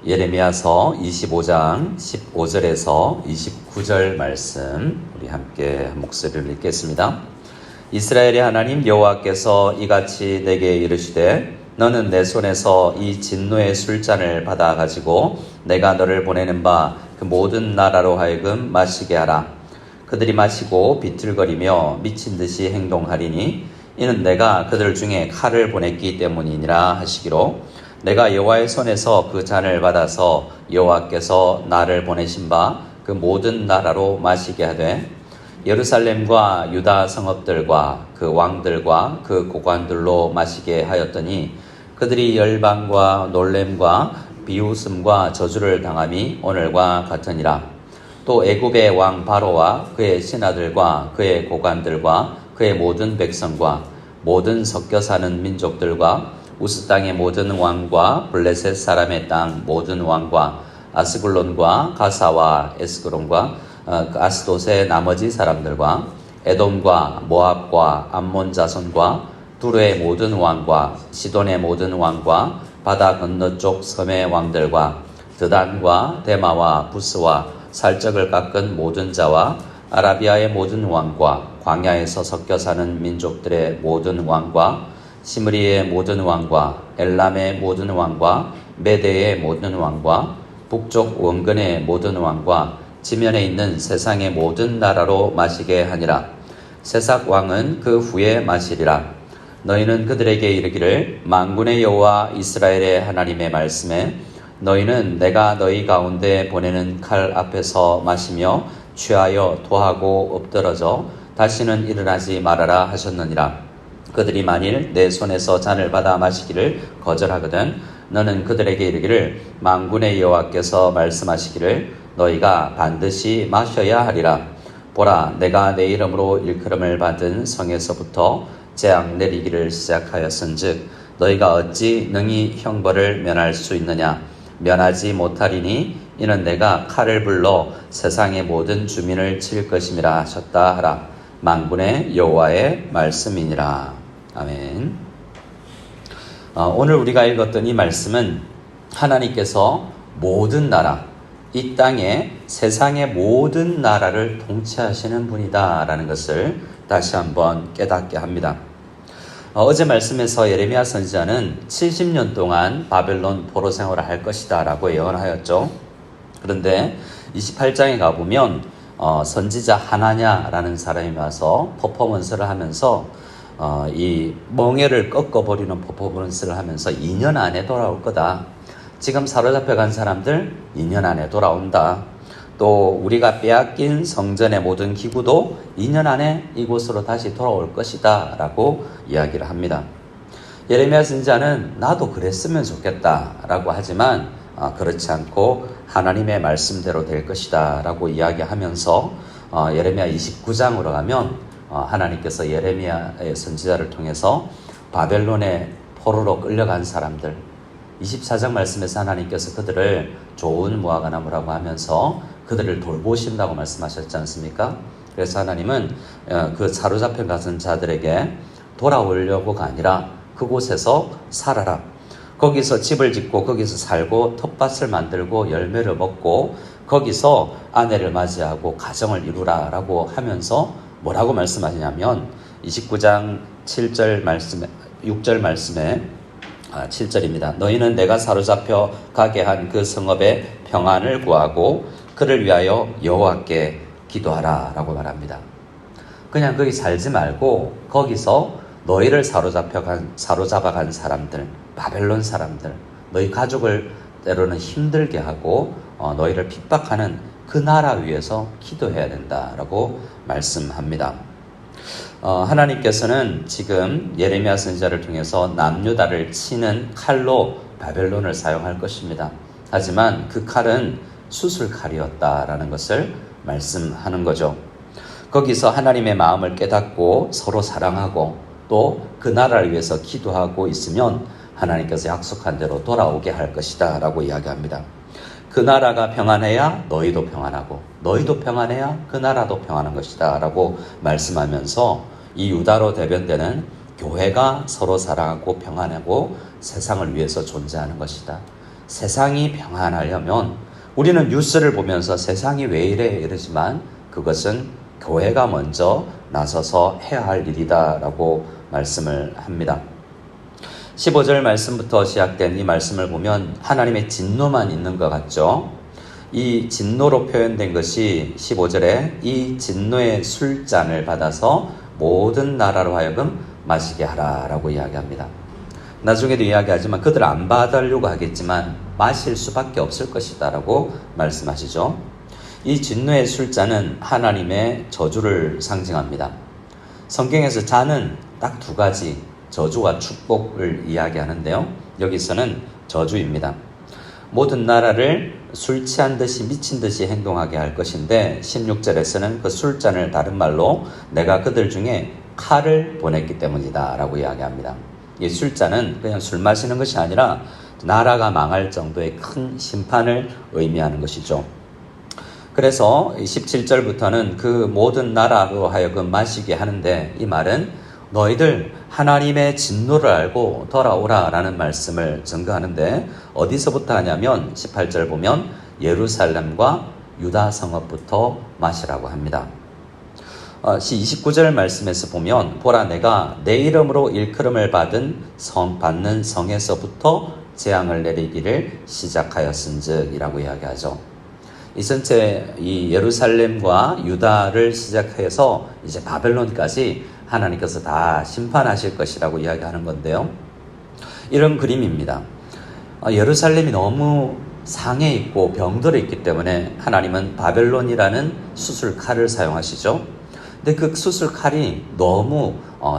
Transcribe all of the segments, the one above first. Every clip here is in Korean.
예레미야서 25장 15절에서 29절 말씀 우리 함께 한 목소리를 읽겠습니다. 이스라엘의 하나님 여호와께서 이같이 내게 이르시되 너는 내 손에서 이 진노의 술잔을 받아 가지고 내가 너를 보내는 바 그 모든 나라로 하여금 마시게 하라. 그들이 마시고 비틀거리며 미친 듯이 행동하리니 이는 내가 그들 중에 칼을 보냈기 때문이니라 하시기로 내가 여호와의 손에서 그 잔을 받아서 여호와께서 나를 보내신 바 그 모든 나라로 마시게 하되 예루살렘과 유다 성읍들과 그 왕들과 그 고관들로 마시게 하였더니 그들이 열방과 놀램과 비웃음과 저주를 당함이 오늘과 같으니라. 또 애굽의 왕 바로와 그의 신하들과 그의 고관들과 그의 모든 백성과 모든 섞여 사는 민족들과 우스 땅의 모든 왕과 블레셋 사람의 땅 모든 왕과 아스글론과 가사와 에스그론과 아스돗의 나머지 사람들과 에돔과 모압과 암몬 자손과 두르의 모든 왕과 시돈의 모든 왕과 바다 건너쪽 섬의 왕들과 드단과 데마와 부스와 살적을 깎은 모든 자와 아라비아의 모든 왕과 광야에서 섞여 사는 민족들의 모든 왕과 시므리의 모든 왕과 엘람의 모든 왕과 메대의 모든 왕과 북쪽 원근의 모든 왕과 지면에 있는 세상의 모든 나라로 마시게 하니라. 세삭 왕은 그 후에 마시리라. 너희는 그들에게 이르기를 만군의 여호와 이스라엘의 하나님의 말씀에 너희는 내가 너희 가운데 보내는 칼 앞에서 마시며 취하여 토하고 엎드러져 다시는 일어나지 말아라 하셨느니라. 그들이 만일 내 손에서 잔을 받아 마시기를 거절하거든 너는 그들에게 이르기를 만군의 여호와께서 말씀하시기를 너희가 반드시 마셔야 하리라. 보라, 내가 내 이름으로 일컬음을 받은 성에서부터 재앙 내리기를 시작하였은즉 너희가 어찌 능히 형벌을 면할 수 있느냐. 면하지 못하리니 이는 내가 칼을 불러 세상의 모든 주민을 칠 것임이라 하셨다 하라. 만군의 여호와의 말씀이니라. 아멘. 오늘 우리가 읽었던 이 말씀은 하나님께서 모든 나라, 이 땅에 세상의 모든 나라를 통치하시는 분이다 라는 것을 다시 한번 깨닫게 합니다. 어제 말씀에서 예레미야 선지자는 70년 동안 바벨론 포로 생활을 할 것이다 라고 예언하였죠. 그런데 28장에 가보면 선지자 하나냐라는 사람이 와서 퍼포먼스를 하면서 이 멍에를 꺾어버리는 퍼포먼스를 하면서 2년 안에 돌아올 거다. 지금 사로잡혀 간 사람들 2년 안에 돌아온다. 또 우리가 빼앗긴 성전의 모든 기구도 2년 안에 이곳으로 다시 돌아올 것이다 라고 이야기를 합니다. 예레미야 선지자는 나도 그랬으면 좋겠다 라고 하지만 그렇지 않고 하나님의 말씀대로 될 것이다 라고 이야기하면서 예레미야 29장으로 가면 하나님께서 예레미야의 선지자를 통해서 바벨론의 포로로 끌려간 사람들 24장 말씀에서 하나님께서 그들을 좋은 무화과나무라고 하면서 그들을 돌보신다고 말씀하셨지 않습니까? 그래서 하나님은 그 사로잡혀 간 자들에게 돌아오려고가 아니라 그곳에서 살아라. 거기서 집을 짓고 거기서 살고 텃밭을 만들고 열매를 먹고 거기서 아내를 맞이하고 가정을 이루라 라고 하면서 뭐라고 말씀하시냐면 29장 7절 말씀에 6절 말씀에 7절입니다. 너희는 내가 사로잡혀 가게 한 그 성읍의 평안을 구하고 그를 위하여 여호와께 기도하라 라고 말합니다. 그냥 거기 살지 말고 거기서 너희를 사로잡아 간 사람들, 바벨론 사람들, 너희 가족을 때로는 힘들게 하고 너희를 핍박하는 그 나라 위해서 기도해야 된다라고 말씀합니다. 하나님께서는 지금 예레미야 선지자를 통해서 남유다를 치는 칼로 바벨론을 사용할 것입니다. 하지만 그 칼은 수술칼이었다라는 것을 말씀하는 거죠. 거기서 하나님의 마음을 깨닫고 서로 사랑하고 또 그 나라를 위해서 기도하고 있으면 하나님께서 약속한 대로 돌아오게 할 것이다 라고 이야기합니다. 그 나라가 평안해야 너희도 평안하고 너희도 평안해야 그 나라도 평안한 것이다 라고 말씀하면서 이 유다로 대변되는 교회가 서로 사랑하고 평안하고 세상을 위해서 존재하는 것이다. 세상이 평안하려면 우리는 뉴스를 보면서 세상이 왜 이래 이러지만 그것은 교회가 먼저 나서서 해야 할 일이다라고 말씀을 합니다. 15절 말씀부터 시작된 이 말씀을 보면 하나님의 진노만 있는 것 같죠. 이 진노로 표현된 것이 15절에 이 진노의 술잔을 받아서 모든 나라로 하여금 마시게 하라라고 이야기합니다. 나중에도 이야기하지만 그들 안 받으려고 하겠지만 마실 수밖에 없을 것이다 라고 말씀하시죠. 이 진노의 술잔은 하나님의 저주를 상징합니다. 성경에서 잔은 딱 두 가지, 저주와 축복을 이야기하는데요. 여기서는 저주입니다. 모든 나라를 술 취한 듯이 미친 듯이 행동하게 할 것인데 16절에서는 그 술잔을 다른 말로 내가 그들 중에 칼을 보냈기 때문이다 라고 이야기합니다. 이 술잔은 그냥 술 마시는 것이 아니라 나라가 망할 정도의 큰 심판을 의미하는 것이죠. 그래서 17절부터는 그 모든 나라로 하여금 마시게 하는데 이 말은 너희들 하나님의 진노를 알고 돌아오라 라는 말씀을 증거하는데 어디서부터 하냐면 18절 보면 예루살렘과 유다 성읍부터 마시라고 합니다. 29절 말씀에서 보면 보라 내가 내 이름으로 일컬음을 받는 성에서부터 재앙을 내리기를 시작하였은즉 이라고 이야기하죠. 이 전체 이 예루살렘과 유다를 시작해서 이제 바벨론까지 하나님께서 다 심판하실 것이라고 이야기하는 건데요. 이런 그림입니다. 예루살렘이 너무 상해 있고 병들어 있기 때문에 하나님은 바벨론이라는 수술칼을 사용하시죠. 근데 그 수술칼이 너무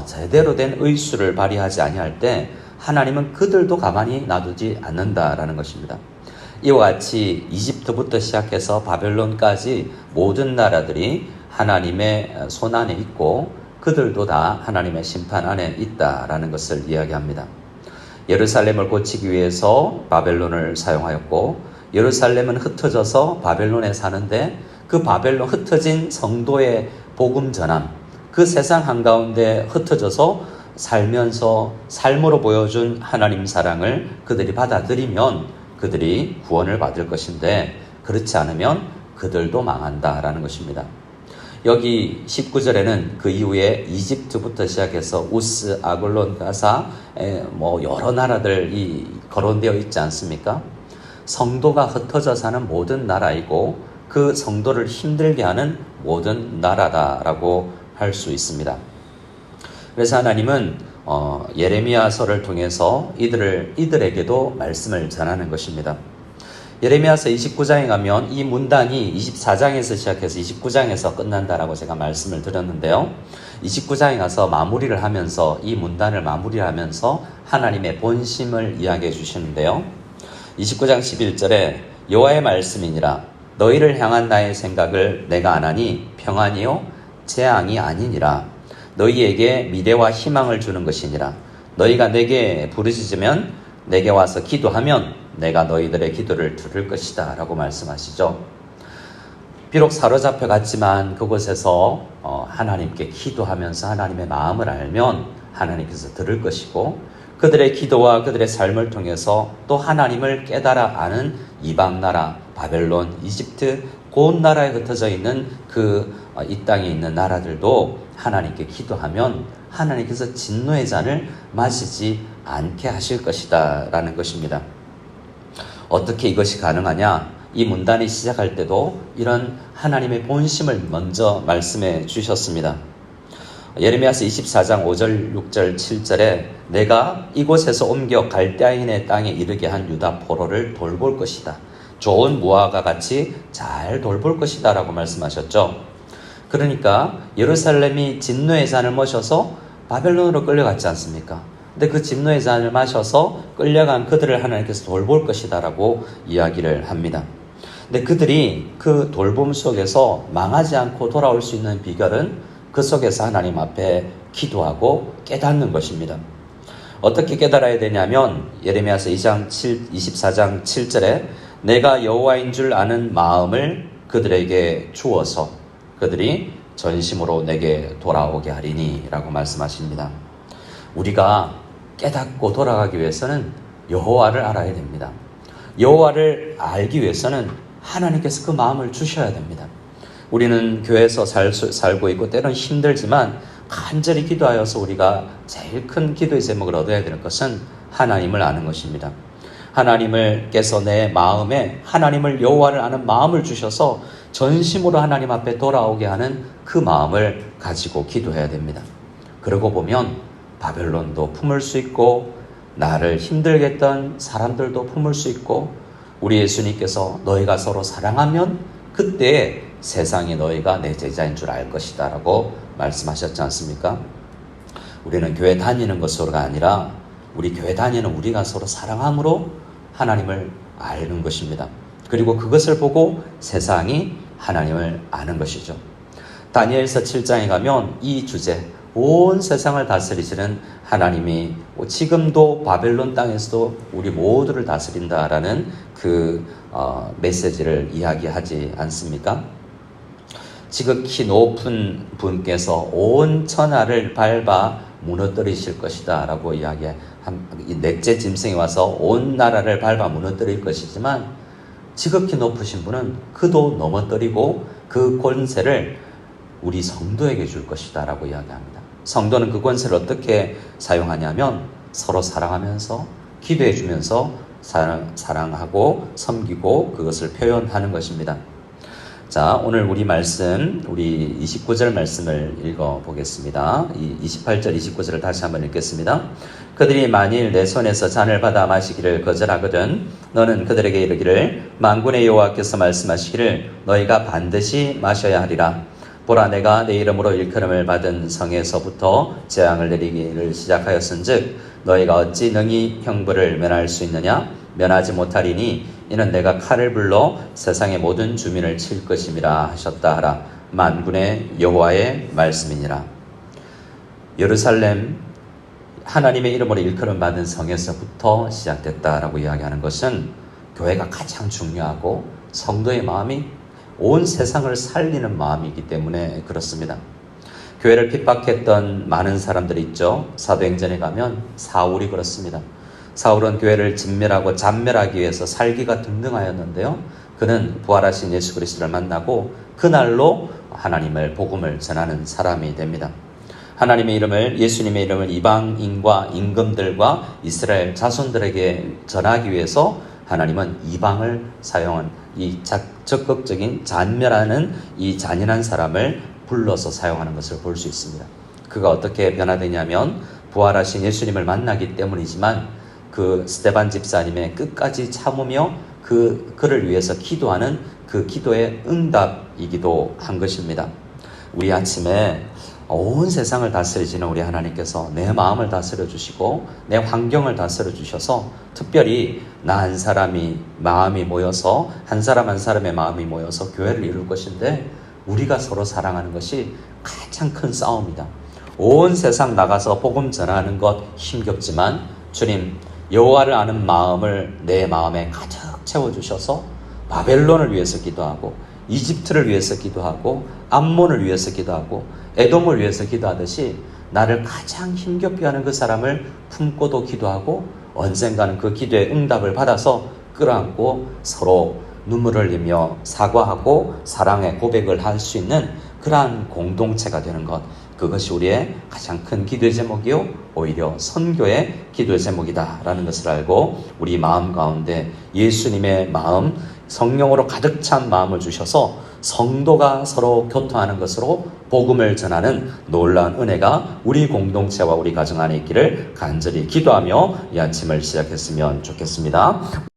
제대로 된 의술을 발휘하지 아니할 때 하나님은 그들도 가만히 놔두지 않는다라는 것입니다. 이와 같이 이집트부터 시작해서 바벨론까지 모든 나라들이 하나님의 손 안에 있고 그들도 다 하나님의 심판 안에 있다라는 것을 이야기합니다. 예루살렘을 고치기 위해서 바벨론을 사용하였고 예루살렘은 흩어져서 바벨론에 사는데 그 바벨론 흩어진 성도의 복음 전함, 그 세상 한가운데 흩어져서 살면서 삶으로 보여준 하나님 사랑을 그들이 받아들이면 그들이 구원을 받을 것인데 그렇지 않으면 그들도 망한다라는 것입니다. 여기 19절에는 그 이후에 이집트부터 시작해서 우스, 아글론, 가사 여러 나라들이 거론되어 있지 않습니까? 성도가 흩어져 사는 모든 나라이고 그 성도를 힘들게 하는 모든 나라다라고 할 수 있습니다. 그래서 하나님은 예레미야서를 통해서 이들에게도 말씀을 전하는 것입니다. 예레미야서 29장에 가면 이 문단이 24장에서 시작해서 29장에서 끝난다라고 제가 말씀을 드렸는데요. 29장에 가서 마무리를 하면서 이 문단을 마무리하면서 하나님의 본심을 이야기해 주시는데요. 29장 11절에 여호와의 말씀이니라 너희를 향한 나의 생각을 내가 아나니 평안이요 재앙이 아니니라 너희에게 미래와 희망을 주는 것이니라 너희가 내게 부르짖으면 내게 와서 기도하면 내가 너희들의 기도를 들을 것이다 라고 말씀하시죠. 비록 사로잡혀 갔지만 그곳에서 하나님께 기도하면서 하나님의 마음을 알면 하나님께서 들을 것이고 그들의 기도와 그들의 삶을 통해서 또 하나님을 깨달아 아는 이방나라 바벨론, 이집트 그 나라에 흩어져 있는 이 땅에 있는 나라들도 하나님께 기도하면 하나님께서 진노의 잔을 마시지 않게 하실 것이다 라는 것입니다. 어떻게 이것이 가능하냐? 이 문단이 시작할 때도 이런 하나님의 본심을 먼저 말씀해 주셨습니다. 예레미야서 24장 5절, 6절, 7절에 내가 이곳에서 옮겨 갈대아인의 땅에 이르게 한 유다 포로를 돌볼 것이다. 좋은 무화과 같이 잘 돌볼 것이다 라고 말씀하셨죠. 그러니까 예루살렘이 진노의 잔을 마셔서 바벨론으로 끌려갔지 않습니까? 근데 그 진노의 잔을 마셔서 끌려간 그들을 하나님께서 돌볼 것이다 라고 이야기를 합니다. 근데 그들이 그 돌봄 속에서 망하지 않고 돌아올 수 있는 비결은 그 속에서 하나님 앞에 기도하고 깨닫는 것입니다. 어떻게 깨달아야 되냐면 예레미야서 24장 7절에 내가 여호와인 줄 아는 마음을 그들에게 주어서 그들이 전심으로 내게 돌아오게 하리니 라고 말씀하십니다. 우리가 깨닫고 돌아가기 위해서는 여호와를 알아야 됩니다. 여호와를 알기 위해서는 하나님께서 그 마음을 주셔야 됩니다. 우리는 교회에서 살고 있고 때로는 힘들지만 간절히 기도하여서 우리가 제일 큰 기도의 제목을 얻어야 되는 것은 하나님을 아는 것입니다. 하나님께서 내 마음에 하나님을 여호와를 아는 마음을 주셔서 전심으로 하나님 앞에 돌아오게 하는 그 마음을 가지고 기도해야 됩니다. 그러고 보면 바벨론도 품을 수 있고 나를 힘들게 했던 사람들도 품을 수 있고 우리 예수님께서 너희가 서로 사랑하면 그때 세상이 너희가 내 제자인 줄 알 것이다 라고 말씀하셨지 않습니까? 우리는 교회 다니는 것으로가 아니라 우리 교회 다니는 우리가 서로 사랑함으로 하나님을 아는 것입니다. 그리고 그것을 보고 세상이 하나님을 아는 것이죠. 다니엘서 7장에 가면 이 주제, 온 세상을 다스리시는 하나님이 지금도 바벨론 땅에서도 우리 모두를 다스린다라는 그 메시지를 이야기하지 않습니까? 지극히 높은 분께서 온 천하를 밟아 무너뜨리실 것이다 라고 이야기한 넷째 짐승이 와서 온 나라를 밟아 무너뜨릴 것이지만 지극히 높으신 분은 그도 넘어뜨리고 그 권세를 우리 성도에게 줄 것이다 라고 이야기합니다. 성도는 그 권세를 어떻게 사용하냐면 서로 사랑하면서 기도해 주면서 사랑하고 섬기고 그것을 표현하는 것입니다. 자, 오늘 우리 말씀, 우리 29절 말씀을 읽어보겠습니다. 28절, 29절을 다시 한번 읽겠습니다. 그들이 만일 내 손에서 잔을 받아 마시기를 거절하거든 너는 그들에게 이르기를 만군의 여호와께서 말씀하시기를 너희가 반드시 마셔야 하리라. 보라, 내가 내 이름으로 일컬음을 받은 성에서부터 재앙을 내리기를 시작하였은즉 너희가 어찌 능히 형벌을 면할 수 있느냐? 면하지 못하리니 이는 내가 칼을 불러 세상의 모든 주민을 칠 것임이라 하셨다 하라. 만군의 여호와의 말씀이니라. 예루살렘 하나님의 이름으로 일컬음 받은 성에서부터 시작됐다라고 이야기하는 것은 교회가 가장 중요하고 성도의 마음이 온 세상을 살리는 마음이기 때문에 그렇습니다. 교회를 핍박했던 많은 사람들이 있죠. 사도행전에 가면 사울이 그렇습니다. 사울은 교회를 진멸하고 잔멸하기 위해서 살기가 등등하였는데요. 그는 부활하신 예수 그리스도를 만나고 그날로 하나님의 복음을 전하는 사람이 됩니다. 하나님의 이름을, 예수님의 이름을 이방인과 임금들과 이스라엘 자손들에게 전하기 위해서 하나님은 이방을 사용한 이 적극적인 잔멸하는 이 잔인한 사람을 불러서 사용하는 것을 볼 수 있습니다. 그가 어떻게 변화되냐면 부활하신 예수님을 만나기 때문이지만 그 스데반 집사님의 끝까지 참으며 그를 위해서 기도하는 그 기도의 응답이기도 한 것입니다. 우리 아침에 온 세상을 다스리시는 우리 하나님께서 내 마음을 다스려 주시고 내 환경을 다스려 주셔서 특별히 나 한 사람이 마음이 모여서 한 사람 한 사람의 마음이 모여서 교회를 이룰 것인데 우리가 서로 사랑하는 것이 가장 큰 싸움이다. 온 세상 나가서 복음 전하는 것 힘겹지만 주님 여호와를 아는 마음을 내 마음에 가득 채워주셔서 바벨론을 위해서 기도하고 이집트를 위해서 기도하고 암몬을 위해서 기도하고 에돔을 위해서 기도하듯이 나를 가장 힘겹게 하는 그 사람을 품고도 기도하고 언젠가는 그 기도의 응답을 받아서 끌어안고 서로 눈물을 흘리며 사과하고 사랑의 고백을 할 수 있는 그러한 공동체가 되는 것, 그것이 우리의 가장 큰 기도의 제목이요 오히려 선교의 기도의 제목이다라는 것을 알고 우리 마음 가운데 예수님의 마음, 성령으로 가득 찬 마음을 주셔서 성도가 서로 교통하는 것으로 복음을 전하는 놀라운 은혜가 우리 공동체와 우리 가정 안에 있기를 간절히 기도하며 이 아침을 시작했으면 좋겠습니다.